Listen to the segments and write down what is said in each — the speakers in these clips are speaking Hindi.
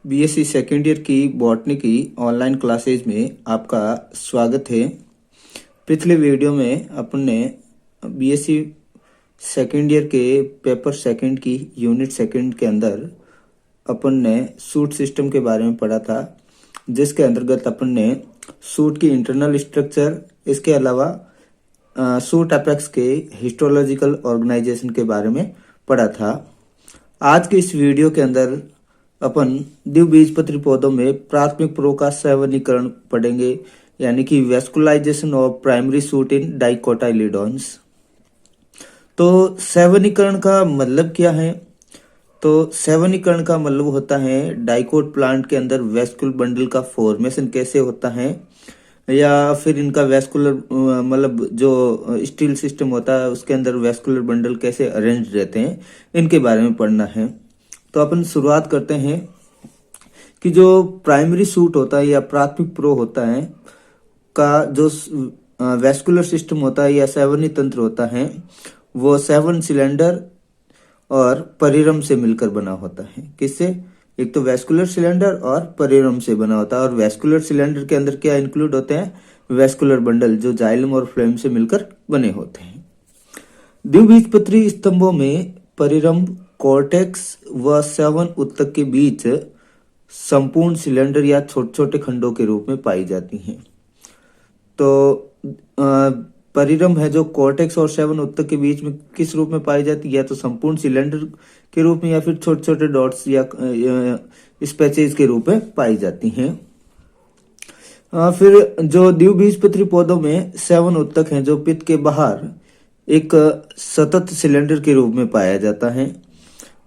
बीएससी सेकेंड ईयर की बॉटनी की ऑनलाइन क्लासेज में आपका स्वागत है। पिछले वीडियो में अपन ने बीएससी सेकेंड ईयर के पेपर सेकंड की यूनिट सेकंड के अंदर अपन ने सूट सिस्टम के बारे में पढ़ा था, जिसके अंतर्गत अपन ने सूट की इंटरनल स्ट्रक्चर, इसके अलावा सूट अपेक्स के हिस्टोलॉजिकल ऑर्गेनाइजेशन के बारे में पढ़ा था। आज के इस वीडियो के अंदर अपन द्विबीजपत्री पौधों में प्राथमिक प्रो का सैवनीकरण पढ़ेंगे, यानी कि वेस्कुलाइजेशन ऑफ प्राइमरी सूट इन डाइकोटाइलिडोन्स। तो सैवनीकरण का मतलब क्या है? तो सैवनीकरण का मतलब होता है डाइकोट प्लांट के अंदर वेस्कुलर बंडल का फॉर्मेशन कैसे होता है, या फिर इनका वेस्कुलर मतलब जो स्टील सिस्टम होता है उसके अंदर वेस्कुलर बंडल कैसे अरेंज रहते हैं, इनके बारे में पढ़ना है। तो अपन शुरुआत करते हैं कि जो प्राइमरी सूट होता है या प्राथमिक प्रो होता है का जो वेस्कुलर सिस्टम होता है या सैवनी तंत्र होता है, वो 7 सिलेंडर और परिरम से मिलकर बना होता है। किससे? एक तो वेस्कुलर सिलेंडर और परिरम से बना होता है। और वेस्कुलर सिलेंडर के अंदर क्या इंक्लूड होते हैं? वेस्कुलर बंडल, जो जाइलम और फ्लोएम से मिलकर बने होते हैं। द्विबीजपत्री स्तंभों में परिरम, कॉर्टेक्स व 7 उत्तक के बीच संपूर्ण सिलेंडर या छोटे छोटे खंडों के रूप में पाई जाती हैं। तो परिरम है जो कॉर्टेक्स और 7 उत्तक के बीच में किस रूप में पाई जाती है? या तो संपूर्ण सिलेंडर के रूप में या फिर छोटे छोटे डॉट्स या स्पैचेज के रूप में पाई जाती हैं। फिर जो द्विबीजपत्री पौधों में 7 उत्तक हैं जो पित्त के बाहर एक सतत सिलेंडर के रूप में पाया जाता है,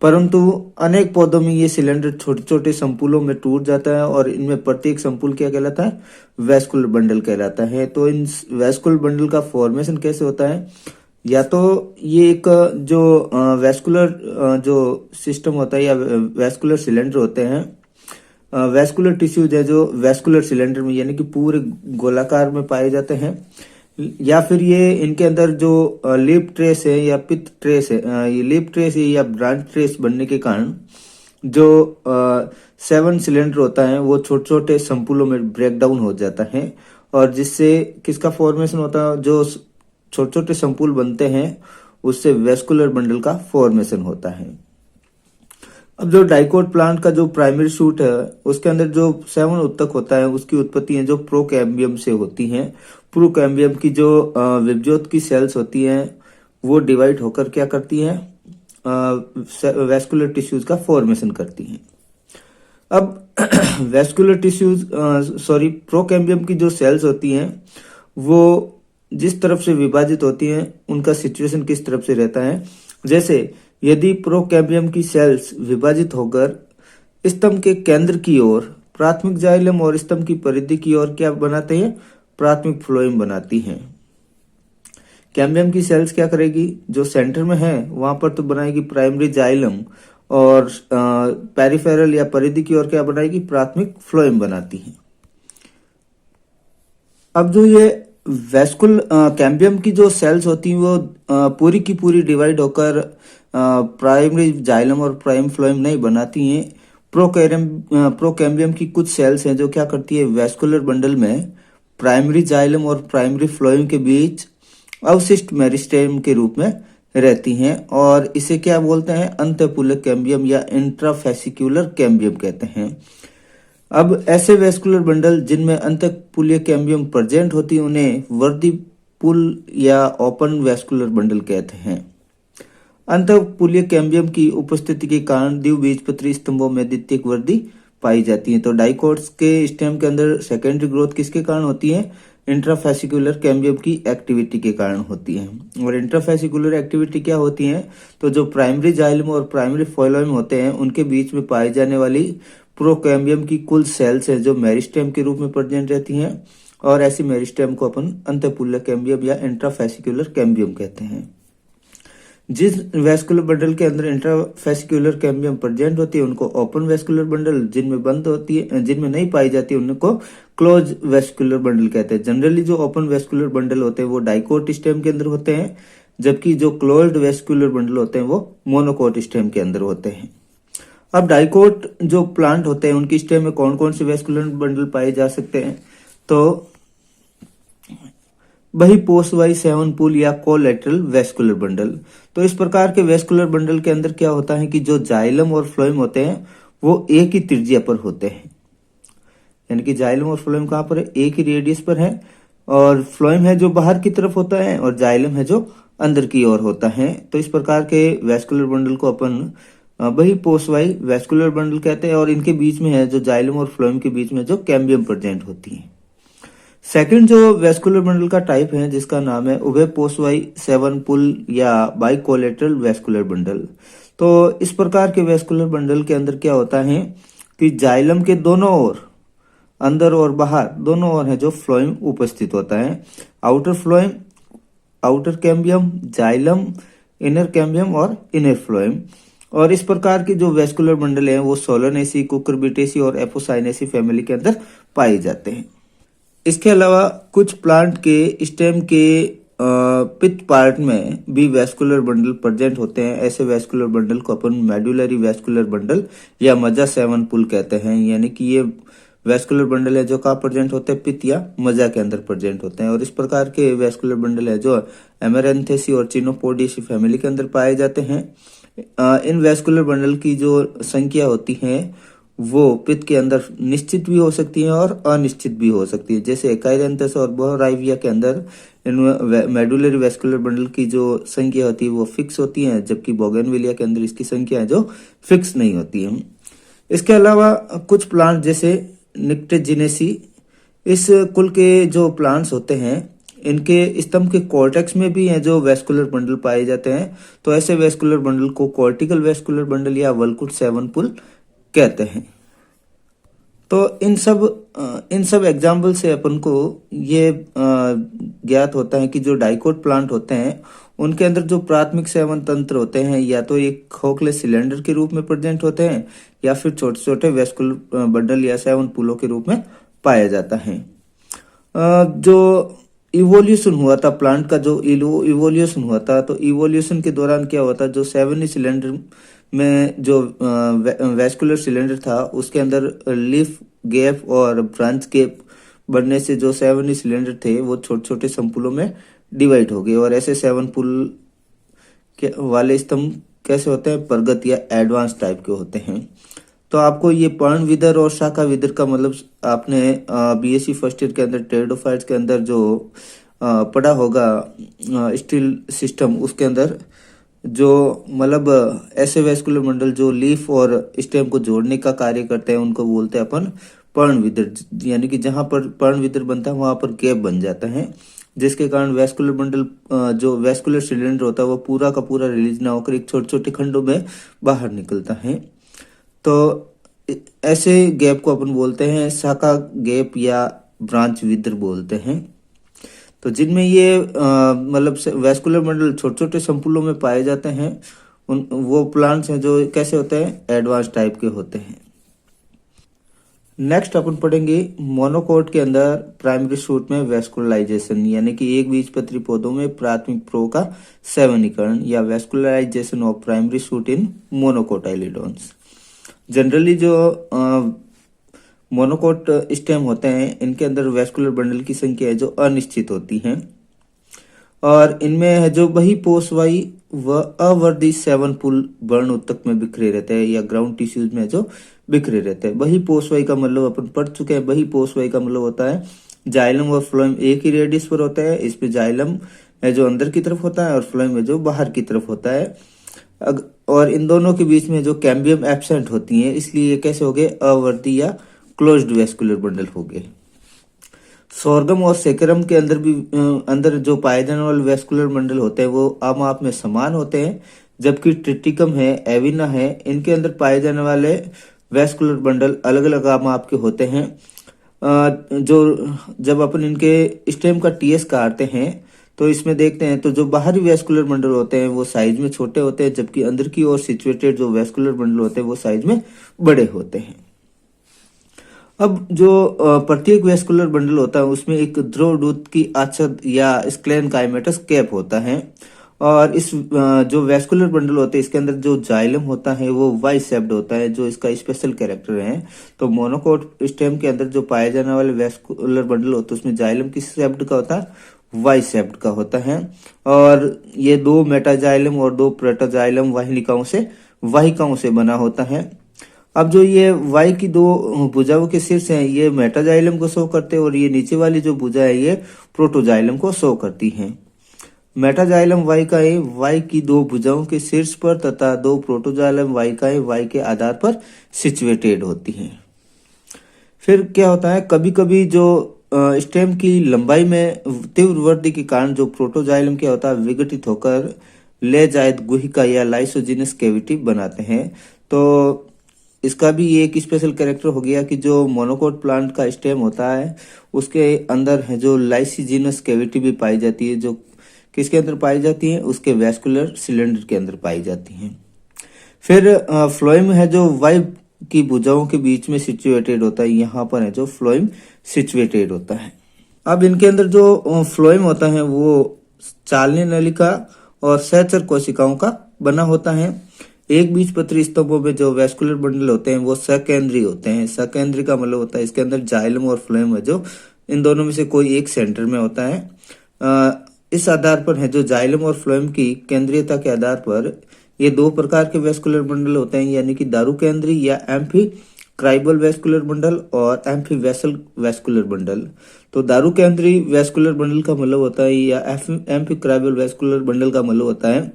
परंतु अनेक पौधों में ये सिलेंडर छोटे छोटे संपूलों में टूट जाता है और इनमें प्रत्येक संपूल क्या कहलाता है? वेस्कुलर बंडल कहलाता है। तो इन वेस्कुलर बंडल का फॉर्मेशन कैसे होता है? या तो ये एक जो वेस्कुलर जो सिस्टम होता है या वेस्कुलर सिलेंडर होते हैं, वेस्कुलर टिश्यूज है जो वेस्कुलर सिलेंडर में यानी कि पूरे गोलाकार में पाए जाते हैं, या फिर ये इनके अंदर जो लिप ट्रेस है या पित्त ट्रेस है, ये लिप ट्रेस है या ब्रांच ट्रेस बनने के कारण जो 7 सिलेंडर होता है वो छोटे छोटे संपूलों में ब्रेक डाउन हो जाता है, और जिससे किसका फॉर्मेशन होता है? जो छोटे छोटे संपूल बनते हैं उससे वेस्कुलर बंडल का फॉर्मेशन होता है। अब जो डाइकोट प्लांट का जो प्राइमरी शूट है उसके अंदर जो 7 उत्तक होता है उसकी उत्पत्ति है जो प्रोकैम्बियम से होती है। प्रोकैम्बियम की जो विभज्योत की सेल्स होती हैं वो डिवाइड होकर क्या करती हैं? वेस्कुलर टिश्यूज का फॉर्मेशन करती हैं। अब वेस्कुलर टिश्यूज प्रोकैम्बियम की जो सेल्स होती हैं वो जिस तरफ से विभाजित होती हैं उनका सिचुएशन किस तरफ से रहता है? जैसे यदि प्रोकैम्बियम की सेल्स विभाजित होकर स्तंभ के केंद्र की ओर प्राथमिक जाइलम और स्तंभ की परिधि की ओर क्या बनाते हैं? प्राथमिक फ्लोएम बनाती हैं। कैम्बियम की सेल्स क्या करेगी? जो सेंटर में है वहां पर तो बनाएगी प्राइमरी जाइलम, और पेरिफेरल या परिधि की ओर क्या बनाएगी? प्राथमिक फ्लोएम बनाती है। अब जो ये कैम्बियम की जो सेल्स होती हैं वो पूरी की पूरी डिवाइड होकर प्राइमरी जाइलम और प्राइम फ्लोएम नहीं बनाती हैं। प्रोकैम्बियम की कुछ सेल्स हैं जो क्या करती है? वेस्कुलर बंडल में प्राइमरी जाइलम और प्राइमरी फ्लोएम के बीच अवशिष्ट मेरिस्टेम के रूप में रहती हैं, और इसे क्या बोलते हैं? अंतःपुलक कैम्बियम या इंट्राफेसिक्युलर कैम्बियम कहते हैं। अब ऐसे वेस्कुलर बंडल जिनमें अंतःपुलीय कैम्बियम प्रेजेंट होती है उन्हें वर्दीपुल या ओपन वेस्कुलर बंडल कहते हैं। अंतःपुलीय कैम्बियम की उपस्थिति के कारण द्विबीजपत्री स्तंभों में द्वितीयक वृद्धि पाई जाती है। तो डाइकोट्स के स्टेम के अंदर सेकेंडरी ग्रोथ किसके कारण होती है? इंट्राफेसिकुलर कैम्बियम की एक्टिविटी के कारण होती है। और इंट्राफेसिकुलर एक्टिविटी क्या होती है? तो जो प्राइमरी जाइलम और प्राइमरी फ्लोएम होते हैं उनके बीच में पाई जाने वाली प्रोकैम्बियम की कुल सेल्स है जो मेरिस्टेम के रूप में प्रेजेंट रहती हैं, और ऐसी मेरिस्टेम को अपन अंतःपुलक कैम्बियम या इंट्राफेसिकुलर कैम्बियम कहते हैं। जिस वेस्कुलर बंडल के अंदर इंट्राफेसिकुलर कैम्बियम प्रेजेंट होती है उनको ओपन वेस्कुलर बंडल, जिनमें बंद होती है, जिनमें नहीं पाई जाती है उनको क्लोज वेस्कुलर बंडल कहते हैं। जनरली जो ओपन वेस्कुलर बंडल होते हैं वो डाइकोट स्टेम के अंदर होते हैं, जबकि जो क्लोज्ड वेस्कुलर बंडल होते हैं वो मोनोकोट स्टेम के अंदर होते हैं। अब डाइकोट जो प्लांट होते हैं उनकी स्टेम में कौन कौन से वेस्कुलर बंडल पाए जा सकते हैं, तो वही पोस्ट वाई 7 पुल या कोलेटरल वेस्कुलर बंडल। तो इस प्रकार के वेस्कुलर बंडल के अंदर क्या होता है कि जो जाइलम और फ्लोएम होते हैं वो एक ही त्रिज्या पर होते हैं, यानी कि जाइलम और फ्लोएम कहाँ पर है, एक ही रेडियस पर है, और फ्लोएम है जो बाहर की तरफ होता है और जाइलम है जो अंदर की ओर होता है। तो इस प्रकार के वेस्कुलर बंडल को अपन वही पोस्ट वाई वेस्कुलर बंडल कहते हैं, और इनके बीच में है जो जाइलम और फ्लोएम के बीच में जो कैम्बियम प्रेजेंट होती है। सेकंड जो वेस्कुलर बंडल का टाइप है जिसका नाम है उभय पोस्ट वाई 7 पुल या बाइकोलेटरल वेस्कुलर बंडल। तो इस प्रकार के वेस्कुलर बंडल के अंदर क्या होता है कि जाइलम के दोनों ओर, अंदर और बाहर दोनों ओर है जो फ्लोएम उपस्थित होता है। Outer phloem, outer cambium, xylem, inner cambium और इनर फ्लोएम। और इस प्रकार के जो वेस्कुलर बंडल हैं वो सोलोनेसी, कुकुरबिटेसी और एपोसाइनेसी फैमिली के अंदर पाए जाते हैं। इसके अलावा कुछ प्लांट के स्टेम के पिथ पार्ट में भी वेस्कुलर बंडल प्रेजेंट होते हैं। ऐसे वेस्कुलर बंडल को अपन मेडुलरी वेस्कुलर बंडल या मजा 7 पुल कहते हैं, यानी कि ये वेस्कुलर बंडल है जो कहाँ प्रेजेंट होते हैं, पित्त या मजा के अंदर प्रेजेंट होते हैं। और इस प्रकार के वेस्कुलर बंडल है जो एमेरेंथेसी और चिनोपोडियसी फैमिली के अंदर पाए जाते हैं। इन वेस्कुलर बंडल की जो संख्या होती है वो पित्त के अंदर निश्चित भी हो सकती है और अनिश्चित भी हो सकती है। जैसे एकाइरेंथस और बोराइविया के अंदर इन मेडुलरी वेस्कुलर बंडल की जो संख्या होती है वो फिक्स होती है, जबकि बोगनविलिया के अंदर इसकी संख्या है जो फिक्स नहीं होती है। इसके अलावा कुछ प्लांट जैसे निक्टेजिनेसी, इस कुल के जो प्लांट्स होते हैं इनके स्तंभ के कॉर्टेक्स में भी है जो वेस्कुलर बंडल पाए जाते हैं। तो ऐसे वेस्कुलर बंडल को कॉर्टिकल वेस्कुलर बंडल या वल्कुट 7 पुल कहते हैं। तो इन सब एग्जाम्पल से अपन को ये ज्ञात होता है कि जो डाइकोट प्लांट होते हैं उनके अंदर जो प्राथमिक सेवन तंत्र होते हैं या तो एक खोखले सिलेंडर के रूप में प्रेजेंट होते हैं या फिर छोटे छोटे वेस्कुलर बंडल या 7 पुलों के रूप में पाया जाता है। जो इवोल्यूशन हुआ था प्लांट का, जो इवोल्यूशन हुआ था, तो इवोल्यूशन के दौरान क्या हुआ था, जो 7 सिलेंडर में जो वेस्कुलर सिलेंडर था उसके अंदर लीफ गैप और ब्रांच गैप बनने से जो 7 सिलेंडर थे वो छोटे छोटे संपुलों में डिवाइड हो गए। और ऐसे 7 पुल के वाले स्तंभ कैसे होते हैं, प्रगत या एडवांस टाइप के होते हैं। तो आपको ये पर्ण विदर और शाखा विदर का मतलब आपने बीएससी फर्स्ट ईयर के अंदर टेरिडोफाइट्स के अंदर जो पढ़ा होगा स्टील सिस्टम, उसके अंदर जो मतलब ऐसे वेस्कुलर बंडल जो लीफ और स्टेम को जोड़ने का कार्य करते हैं उनको बोलते हैं अपन पर्ण विदर, यानी कि जहां पर पर्ण विदर बनता है वहां पर गैप बन जाता है, जिसके कारण वेस्कुलर बंडल जो वेस्कुलर सिलेंडर होता है वो पूरा का पूरा रिलीज ना होकर एक छोटे छोटे खंडों में बाहर निकलता है। तो ऐसे गैप को अपन बोलते हैं शाखा गैप या ब्रांच विदर बोलते हैं। तो जिनमें ये मतलब वेस्कुलर बंडल छोटे छोटे संपुलों में पाए जाते हैं उन वो प्लांट्स हैं जो कैसे होते हैं, एडवांस टाइप के होते हैं। नेक्स्ट अपन पढ़ेंगे मोनोकोट के अंदर प्राइमरी शूट में वेस्कुलराइजेशन, यानी कि एक बीजपत्री पौधों में प्राथमिक प्रो का सेवनीकरण या vascularisation of primary shoot in monocotyledons. Generally जो मोनोकोट स्टेम होते हैं इनके अंदर वेस्कुलर बंडल की संख्या है जो अनिश्चित होती है, और इनमें है जो वही पोषवायी व अवर्धी 7 पुल वर्ण उत्तक में बिखरे रहते हैं या ग्राउंड टिश्यूज में जो बिखरे रहते हैं। वही पोषवायी का मतलब अपन पढ़ चुके हैं, वही पोषवायी का मतलब होता है जाइलम और फ्लोएम एक ही रेडियस पर होता है। इसमें जाइलम है जो अंदर की तरफ होता है और फ्लोएम है जो बाहर की तरफ होता है, और इन दोनों के बीच में जो कैम्बियम एब्सेंट होती है, इसलिए ये कैसे हो गए, अवर्धी या क्लोज्ड वेस्कुलर बंडल हो गए। सोरगम और सेकरम के अंदर भी अंदर जो पाए जाने वाले वेस्कुलर बंडल होते हैं वो आम आप में समान होते हैं, जबकि ट्रिटिकम है, एविना है, इनके अंदर पाए जाने वाले वेस्कुलर बंडल अलग अलग आम आप के होते हैं। जो जब अपन इनके स्टेम का टीएस काटते हैं तो इसमें देखते हैं तो जो बाहरी वेस्कुलर बंडल होते हैं वो साइज में छोटे होते हैं, जबकि अंदर की ओर सिचुएटेड जो वेस्कुलर बंडल होते हैं वो साइज में बड़े होते हैं। अब जो प्रत्येक वेस्कुलर बंडल होता है उसमें एक ध्रुव दूत की आच्छद या स्क्लेन काइमेटस कैप होता है, और इस जो वैस्कुलर बंडल होते हैं इसके अंदर जो जाइलम होता है वो वाई शेप्ड होता है, जो इसका स्पेशल कैरेक्टर है। तो मोनोकोट स्टेम के अंदर जो पाए जाने वाले वैस्कुलर बंडल होते हैं उसमें जाइलम किस शेप्ड का होता है, वाई शेप्ड का होता है। और ये दो मेटाजाइलम और दो प्रोटोजाइलम वाहिकाओं से बना होता है। अब जो ये वाई की दो भुजाओं के शीर्ष हैं ये मेटाजाइलम को शो करते हैं और ये नीचे वाली जो भुजा है ये प्रोटोजाइलम को शो करती है। मेटाजाइलम वाहिकाएं वाई की दो भुजाओं के शीर्ष पर तथा दो प्रोटोजाइलम वाहिकाएं वाई के आधार पर सिचुएटेड होती हैं। फिर क्या होता है, कभी कभी जो स्टेम की लंबाई में तीव्र वृद्धि के कारण जो प्रोटोजाइलम क्या होता है विघटित होकर लेजायद गुहिका या लाइसोजिनस कैविटी बनाते हैं। तो इसका भी एक स्पेशल कैरेक्टर हो गया कि जो मोनोकोट प्लांट का स्टेम होता है उसके अंदर है जो लाइसोजिनस कैविटी भी पाई जाती है, जो किसके अंदर पाई जाती है, उसके वैस्कुलर सिलेंडर के अंदर पाई जाती है। फिर फ्लोएम है जो वाई की भुजाओं के बीच में सिचुएटेड होता है, यहाँ पर है जो फ्लोएम सिचुएटेड होता है। अब इनके अंदर जो फ्लोएम होता है वो चालनी नलिका और सहचर कोशिकाओं का बना होता है। एक बीज पत्री स्तंभों में जो वैस्कुलर बंडल होते हैं वो सकेंद्रीय होते हैं। सकेंद्रीय का मतलब होता है इसके अंदर जाइलम और फ्लोएम है जो इन दोनों में से कोई एक सेंटर में होता है। इस आधार पर है जो जाइलम और फ्लोएम की केंद्रीयता के आधार पर ये दो प्रकार के वैस्कुलर बंडल होते हैं, यानी कि दारू केंद्रीय या एम्फी क्राइबल वैस्कुलर बंडल और एम्फी वेसल वैस्कुलर बंडल। तो दारू केंद्रीय वैस्कुलर बंडल का मतलब होता है या एम्फी क्राइबल वैस्कुलर बंडल का मतलब होता है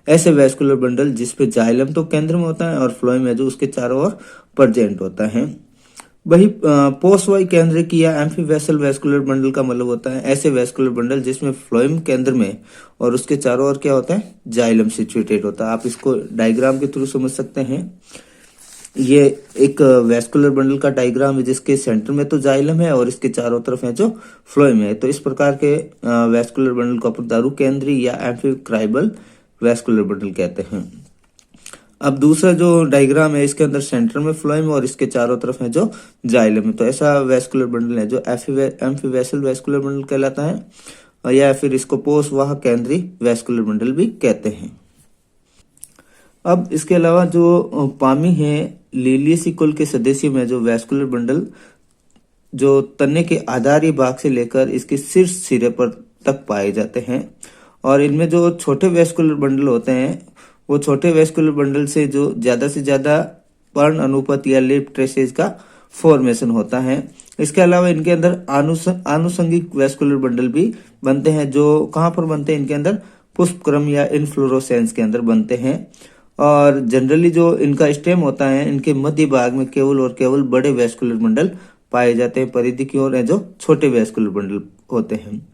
ऐसे वैस्कुलर बंडल जिसपे जाइलम तो केंद्र में होता है और फ्लोएम है जो उसके चारों ओर प्रेजेंट होता है। वही पोस्ट वाई केंद्रिक या एम्फी वेसल वैस्कुलर बंडल का मतलब होता है ऐसे वैस्कुलर बंडल जिसमें फ्लोएम केंद्र में और उसके चारों ओर क्या होता है, जाइलम सिचुएटेड होता है। आप इसको डायग्राम के थ्रू समझ सकते हैं। ये एक वैस्कुलर बंडल का डायग्राम है जिसके सेंटर में तो जाइलम है और इसके चारों तरफ है जो फ्लोएम है। तो इस प्रकार के वैस्कुलर बंडल को अपन दारू केंद्रीय या एम्फी क्राइबल वैस्कुलर बंडल कहते हैं। अब दूसरा जो डायग्राम है इसके अंदर सेंटर में फ्लोएम और इसके चारों तरफ है जो जाइलम है। तो ऐसा वैस्कुलर बंडल है जो एम्फी वेसल वैस्कुलर बंडल कहलाता है या फिर इसको पोस्ट वाह केंद्रीय वैस्कुलर बंडल भी कहते हैं। अब इसके अलावा जो पामी है लिलियसी कुल के सदस्य में जो वैस्कुलर बंडल जो तने के आधारी भाग से लेकर इसके शीर्ष सिरे पर तक पाए जाते हैं। और इनमें जो छोटे वैस्कुलर बंडल होते हैं वो छोटे वैस्कुलर बंडल से जो ज्यादा से ज्यादा पर्ण अनुपात या लिप ट्रेसेज का फॉर्मेशन होता है। इसके अलावा इनके अंदर आनुषंगिक वैस्कुलर बंडल भी बनते हैं जो कहाँ पर बनते हैं, इनके अंदर पुष्पक्रम या इनफ्लोरोसेंस के अंदर बनते हैं। और जनरली जो इनका स्टेम होता है इनके मध्य भाग में केवल और केवल बड़े वैस्कुलर बंडल पाए जाते हैं, परिधि की ओर है जो छोटे वैस्कुलर बंडल होते हैं।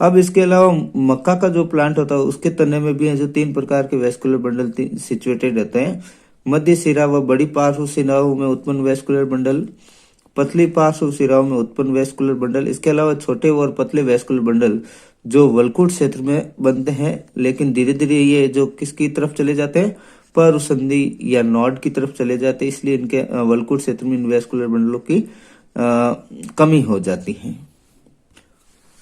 अब इसके अलावा मक्का का जो प्लांट होता है उसके तने में भी है जो तीन प्रकार के वैस्कुलर बंडल सिचुएटेड रहते हैं। मध्य सिरा व बड़ी पार्श्व सिराओं में उत्पन्न वैस्कुलर बंडल, पतली पार्श्व सिराओं में उत्पन्न वैस्कुलर बंडल। इसके अलावा छोटे और पतले वैस्कुलर बंडल जो वल्कुट क्षेत्र में बनते हैं, लेकिन धीरे धीरे ये जो किसकी तरफ चले जाते हैं, परसंधि या नॉड की तरफ चले जाते हैं, इसलिए इनके वल्कुट क्षेत्र में इन वैस्कुलर बंडलों की कमी हो जाती है।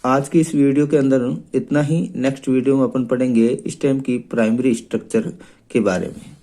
आज की इस वीडियो के अंदर इतना ही। नेक्स्ट वीडियो में अपन पढ़ेंगे स्टेम की प्राइमरी स्ट्रक्चर के बारे में।